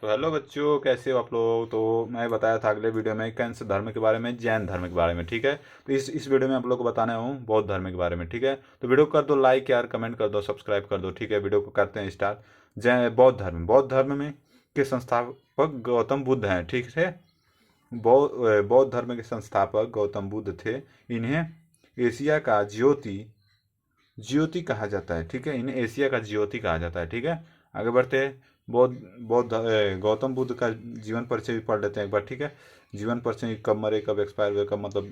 तो हेलो बच्चों, कैसे हो आप लोग। तो मैं बताया था अगले वीडियो में कैंस धर्म के बारे में, जैन धर्म के बारे में। ठीक है, तो इस वीडियो में आप लोग को बताने हूँ बौद्ध धर्म के बारे में। ठीक है, तो वीडियो को कर दो लाइक यार, कमेंट कर दो, सब्सक्राइब कर दो। ठीक है, वीडियो को करते हैं स्टार्ट। जैन बौद्ध धर्म में के संस्थापक गौतम बुद्ध हैं। ठीक है, बौद्ध धर्म के संस्थापक गौतम बुद्ध थे। इन्हें एशिया का ज्योति ज्योति कहा जाता है। ठीक है, इन्हें एशिया का ज्योति कहा जाता है। ठीक है, आगे बढ़ते हैं। बौद्ध बौद्ध गौतम बुद्ध का जीवन परिचय भी पढ़ लेते हैं एक बार। ठीक है, जीवन परिचय, कब मरे, कब एक्सपायर हुए, कब मतलब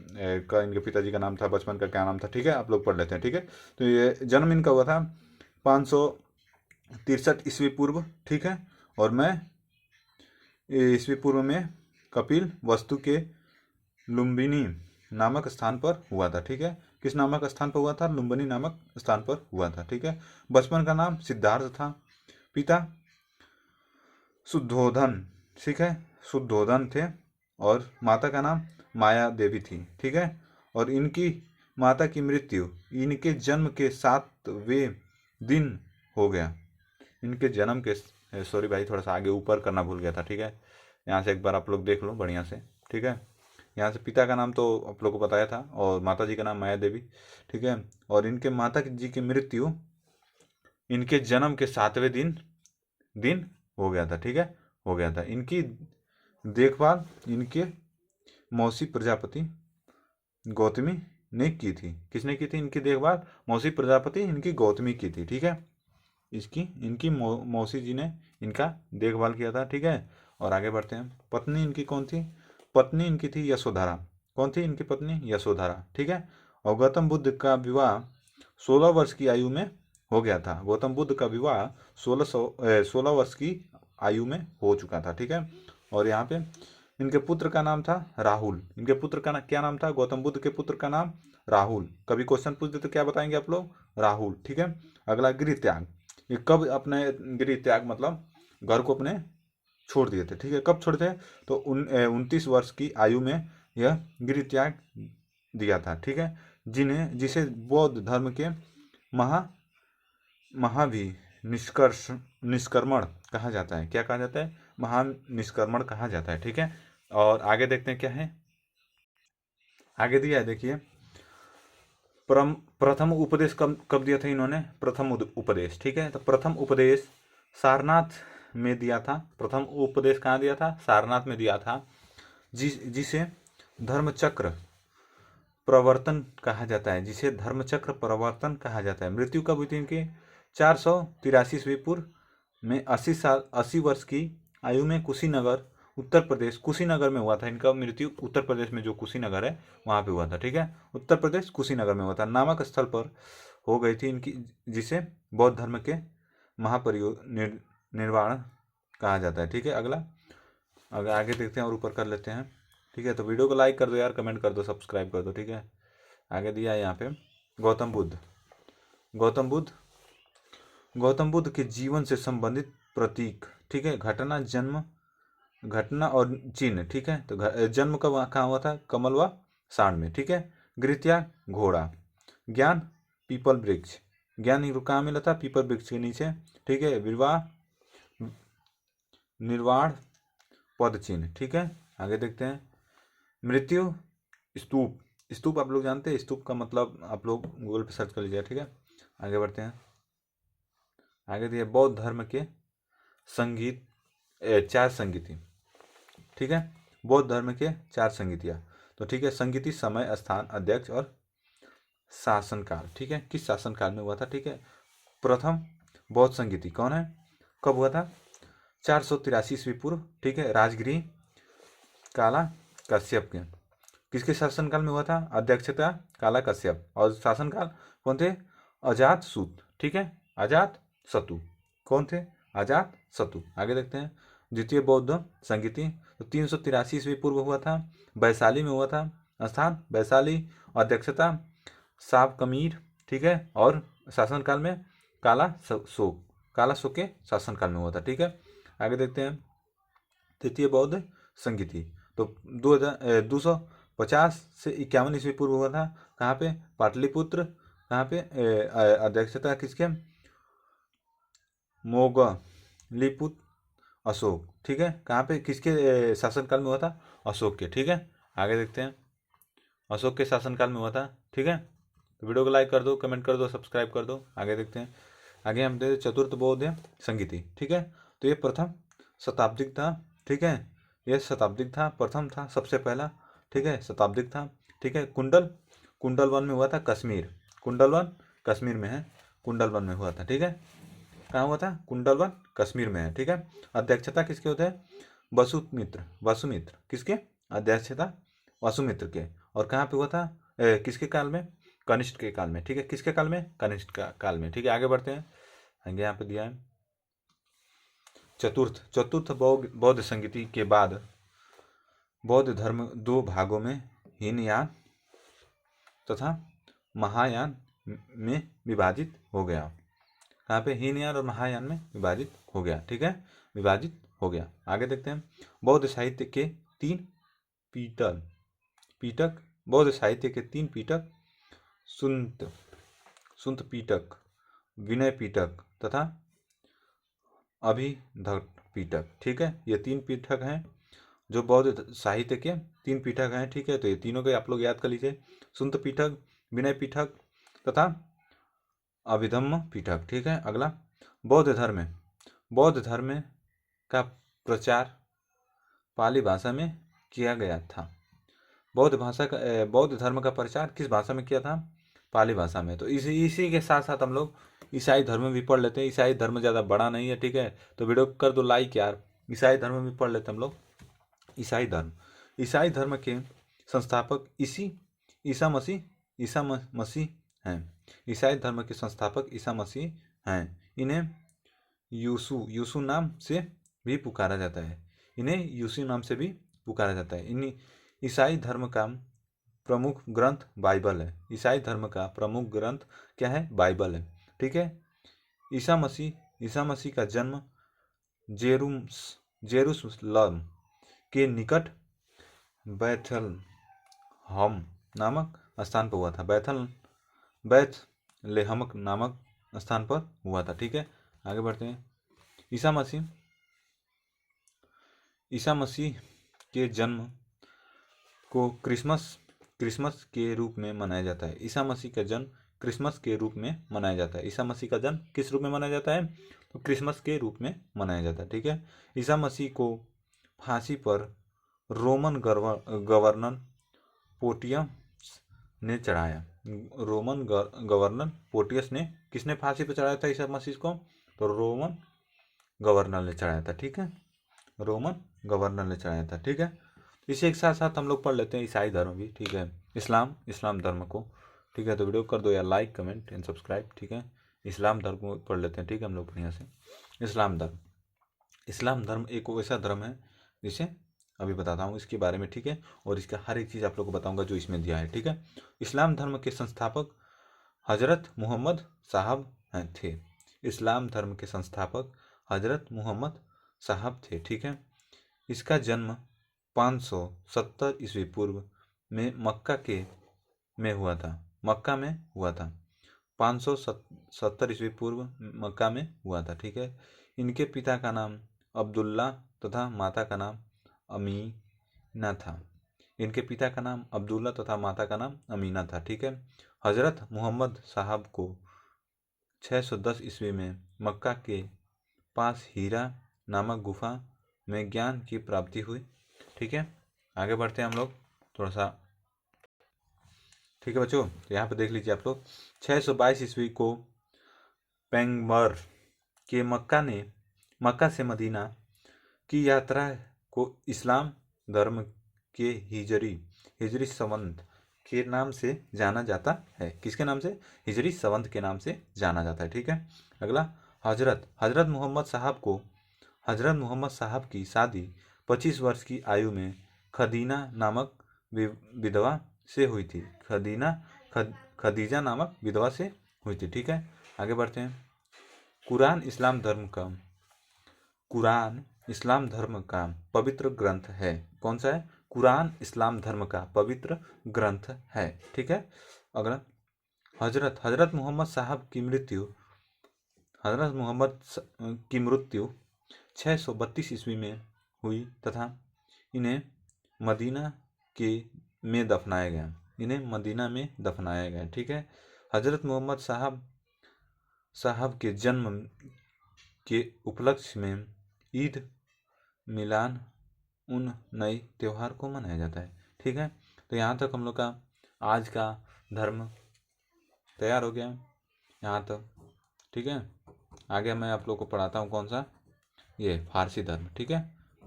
का इनके पिताजी का नाम था, बचपन का क्या नाम था। ठीक है, आप लोग पढ़ लेते हैं। ठीक है, तो ये जन्म इनका हुआ था 563 ईस्वी पूर्व। ठीक है, और मैं ईस्वी पूर्व में कपिल वस्तु के लुम्बिनी नामक स्थान पर हुआ था। ठीक है, किस नामक स्थान पर हुआ था? लुम्बिनी नामक स्थान पर हुआ था। ठीक है, बचपन का नाम सिद्धार्थ था। पिता शुद्धोधन, ठीक है, शुद्धोधन थे। और माता का नाम माया देवी थी। ठीक है, और इनकी माता की मृत्यु इनके जन्म के 7वें दिन हो गया। इनके जन्म के सॉरी भाई, थोड़ा सा आगे ऊपर करना भूल गया था। ठीक है, यहाँ से एक बार आप लोग देख लो बढ़िया से। ठीक है, यहाँ से पिता का नाम तो आप लोग को बताया था, और माता जी का नाम माया देवी। ठीक है, और इनके माता जी की मृत्यु इनके जन्म के 7वें दिन दिन हो गया था। ठीक है, हो गया था। इनकी देखभाल इनके मौसी प्रजापति गौतमी ने की थी। किसने की थी इनकी देखभाल? मौसी प्रजापति इनकी गौतमी की थी। ठीक है, इसकी इनकी मौसी जी ने इनका देखभाल किया था। ठीक है, और आगे बढ़ते हैं। पत्नी इनकी कौन थी? पत्नी इनकी थी यशोधरा। कौन थी इनकी पत्नी? यशोधरा। ठीक है, और गौतम बुद्ध का विवाह 16 वर्ष की आयु में हो गया था। गौतम बुद्ध का विवाह 16 वर्ष की आयु में हो चुका था। ठीक है, और यहाँ पे इनके पुत्र का नाम था राहुल। इनके पुत्र का क्या नाम था? गौतम बुद्ध के पुत्र का नाम राहुल। कभी क्वेश्चन पूछ दे तो क्या बताएंगे आप लोग? राहुल। ठीक है, अगला गृह त्याग। ये कब अपने गृह त्याग मतलब घर को अपने छोड़ दिए थे। ठीक है, कब छोड़े थे? तो 29 वर्ष की आयु में यह गृह त्याग दिया था। ठीक है, जिसे बौद्ध धर्म के महा महावी निष्कर्ष निष्कर्मण कहा जाता है। क्या कहा जाता है? महान निष्कर्मण कहा जाता है। ठीक है, और आगे देखते हैं क्या है। आगे दिया है, देखिए। प्रथम उपदेश कब कब दिया था इन्होंने? प्रथम उपदेश। ठीक है, तो प्रथम उपदेश सारनाथ में दिया था। प्रथम उपदेश कहाँ दिया था? सारनाथ में दिया था, जिसे धर्मचक्र प्रवर्तन कहा जाता है। जिसे धर्मचक्र प्रवर्तन कहा जाता है। मृत्यु कब हुई थी इनकी? 483 ईस्वी पूर्व में 80 वर्ष की आयु में कुशीनगर उत्तर प्रदेश, कुशीनगर में हुआ था इनका मृत्यु। उत्तर प्रदेश में जो कुशीनगर है वहां पे हुआ था। ठीक है, उत्तर प्रदेश कुशीनगर में हुआ था। नामक स्थल पर हो गई थी इनकी, जिसे बौद्ध धर्म के निर्वाण कहा जाता है। ठीक है, अगला अगर आगे देखते हैं और ऊपर कर लेते हैं। ठीक है, तो वीडियो को लाइक कर दो यार, कमेंट कर दो, सब्सक्राइब कर दो। ठीक है, आगे दिया है यहाँ पे गौतम बुद्ध। गौतम बुद्ध गौतम बुद्ध के जीवन से संबंधित प्रतीक। ठीक है, घटना और चिन्ह। ठीक है, तो जन्म कब कहाँ हुआ था? कमल व सांड में। ठीक है, गृह त्याग घोड़ा, ज्ञान पीपल वृक्ष, ज्ञान कहाँ मिला था? पीपल वृक्ष के नीचे। ठीक है, विवाह निर्वाण पद चिन्ह। ठीक है, आगे देखते हैं। मृत्यु स्तूप। स्तूप आप लोग जानते हैं, स्तूप का मतलब आप लोग गूगल पे सर्च कर लीजिए। ठीक है, आगे बढ़ते हैं। आगे दिए बौद्ध धर्म के संगीत 4 संगीति। ठीक है, बौद्ध धर्म के 4 संगीतियाँ। तो ठीक है, संगीति समय, स्थान, अध्यक्ष और शासनकाल। ठीक है, किस शासनकाल में हुआ था? ठीक है, प्रथम बौद्ध संगीति कौन है? कब हुआ था? 483 ईस्वी पूर्व। ठीक है, राजगृह काला कश्यप के। किसके शासनकाल में हुआ था? अध्यक्षता काला कश्यप। और शासनकाल कौन थे? अजात सूत। ठीक है, अजात शत्रु। कौन थे? अजात शत्रु। आगे देखते हैं। द्वितीय बौद्ध संगीति तो 383 ईस्वी पूर्व हुआ था, वैशाली में हुआ था। स्थान वैशाली, अध्यक्षता साब कमीर। ठीक है, और शासनकाल में काला शोक के शासनकाल में हुआ था। ठीक है, आगे देखते हैं। तृतीय बौद्ध संगीति तो 250 से 51 ईस्वी पूर्व हुआ था। कहाँ पे? पाटलिपुत्र। कहाँ पे? अध्यक्षता किसके? मोगलिपुत्र अशोक, ठीक है। कहाँ पे, किसके शासनकाल में हुआ था? अशोक के, ठीक है। आगे देखते हैं, अशोक के शासनकाल में हुआ था, ठीक है। तो वीडियो को लाइक कर दो, कमेंट कर दो, सब्सक्राइब कर दो। आगे देखते हैं, आगे हम देखते चतुर्थ बौद्ध संगीति, ठीक है। तो ये प्रथम शताब्दिक था, ठीक है। ये शताब्दिक था, प्रथम था, सबसे पहला, ठीक है, शताब्दिक था, ठीक है। कुंडल वन में हुआ था, कश्मीर, कुंडल वन कश्मीर में है, कुंडल वन में हुआ था, ठीक है। कहाँ हुआ था? कुंडल वन कश्मीर में है, ठीक है। अध्यक्षता किसके होते हैं? वसुमित्र किसके? अध्यक्षता वसुमित्र के। और कहाँ पे हुआ था? किसके काल में? कनिष्ठ के काल में, ठीक है। किसके काल में? कनिष्ठ का काल में, ठीक है। आगे बढ़ते हैं, आगे यहाँ पे दिया है चतुर्थ बौद्ध संगीति के बाद बौद्ध धर्म दो भागों में, हीनयान तथा महायान में विभाजित हो गया। कहाँ पे? हीनयान और महायान में विभाजित हो गया, ठीक है, विभाजित हो गया। आगे देखते हैं, बौद्ध साहित्य के तीन पीटक बौद्ध साहित्य के तीन पीटक, सुंत पीटक, विनय पीटक तथा अभिधट पीटक, ठीक है। ये तीन पीटक हैं जो बौद्ध साहित्य के तीन पीठक हैं, ठीक है। तो ये तीनों के आप लोग याद कर लीजिए, सुंत पीठक, विनय पीठक तथा अभिधम्म पीठक, ठीक है। अगला, बौद्ध धर्म का प्रचार पाली भाषा में किया गया था। बौद्ध धर्म का प्रचार किस भाषा में किया था? पाली भाषा में। तो इसी के साथ साथ हम लोग ईसाई धर्म भी पढ़ लेते हैं। ईसाई धर्म ज़्यादा बड़ा नहीं है, ठीक है। तो वीडियो कर दो लाइक यार। ईसाई धर्म भी पढ़ लेते हैं हम लोग। ईसाई धर्म के संस्थापक ईसा मसीह हैं। ईसाई धर्म के संस्थापक ईसा मसीह हैं। इन्हें यूसु नाम से भी पुकारा जाता है। इन ईसाई धर्म का प्रमुख ग्रंथ बाइबल है। ईसाई धर्म का प्रमुख ग्रंथ क्या है? बाइबल है, ठीक है। ईसा मसीह का जन्म जेरूसलम के निकट बैथलहम नामक स्थान पर हुआ था। बैथलेहम नामक स्थान पर हुआ था, ठीक है। आगे बढ़ते हैं, ईसा मसीह के जन्म को क्रिसमस के रूप में मनाया जाता है। ईसा मसीह का जन्म क्रिसमस के रूप में मनाया जाता है। ईसा मसीह का जन्म किस रूप में मनाया जाता है? तो क्रिसमस के रूप में मनाया जाता है, ठीक है। ईसा मसीह को फांसी पर रोमन गवर्नर पोटियस ने चढ़ाया। पोटियस ने किसने फांसी पर चढ़ाया था ईसा मसीह को? तो रोमन गवर्नर ने चढ़ाया था, ठीक है। रोमन गवर्नर ने चढ़ाया था, ठीक है। इसी एक साथ साथ हम लोग पढ़ लेते हैं ईसाई धर्म भी, ठीक है। इस्लाम धर्म को, ठीक है। तो वीडियो कर दो यार लाइक, कमेंट एंड सब्सक्राइब, ठीक है। इस्लाम धर्म को पढ़ लेते हैं, ठीक है, हम लोग बढ़िया से। इस्लाम धर्म एक वैसा धर्म है जिसे अभी बताता हूँ इसके बारे में, ठीक है। और इसका हर एक चीज़ आप लोग को बताऊंगा जो इसमें दिया है, ठीक है। इस्लाम धर्म के संस्थापक हजरत मुहम्मद साहब थे। इस्लाम धर्म के संस्थापक हजरत मुहम्मद साहब थे, ठीक है। इसका जन्म 570 ईस्वी पूर्व में मक्का में हुआ था। 570 ईस्वी पूर्व मक्का में हुआ था, ठीक है। इनके पिता का नाम अब्दुल्ला तथा माता का नाम अमीना था, ठीक है। हजरत मुहम्मद साहब को 610 ईस्वी में मक्का के पास हीरा नामक गुफा में ज्ञान की प्राप्ति हुई, ठीक है। आगे बढ़ते हैं हम लोग थोड़ा सा, ठीक है बच्चों। तो यहाँ पे देख लीजिए आप लोग, 622 ईस्वी को पैगंबर के मक्का से मदीना की यात्रा को इस्लाम धर्म के हिजरी संवत के नाम से जाना जाता है। किसके नाम से? हिजरी संवत के नाम से जाना जाता है, ठीक है। अगला, हजरत मोहम्मद साहब की शादी 25 वर्ष की आयु में खदीना नामक विधवा से हुई थी। खदीजा नामक विधवा से हुई थी, ठीक है। आगे बढ़ते हैं, कुरान इस्लाम धर्म का पवित्र ग्रंथ है। कौन सा है? कुरान इस्लाम धर्म का पवित्र ग्रंथ है, ठीक है। अगला, हजरत मोहम्मद साहब की मृत्यु 632 ईस्वी में हुई तथा इन्हें मदीना के में दफनाया गया। इन्हें मदीना में दफनाया गया। ठीक है। हजरत मोहम्मद साहब के जन्म के उपलक्ष्य में ईद मिलान उन नई त्यौहार को मनाया जाता है। ठीक है। तो यहाँ तक हम लोग का आज का धर्म तैयार हो गया यहाँ तक। ठीक है। आगे मैं आप लोग को पढ़ाता हूँ कौन सा, ये फारसी धर्म। ठीक है।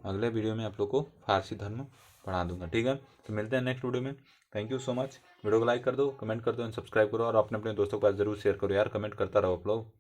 अगले वीडियो में आप लोग को फारसी धर्म पढ़ा दूंगा। ठीक है। तो मिलते हैं नेक्स्ट वीडियो में। Thank you so much. Video को लाइक कर दो, कमेंट कर दो एंड सब्सक्राइब करो और अपने अपने दोस्तों के पास जरूर शेयर करो यार। कमेंट करता रहो आप लोग।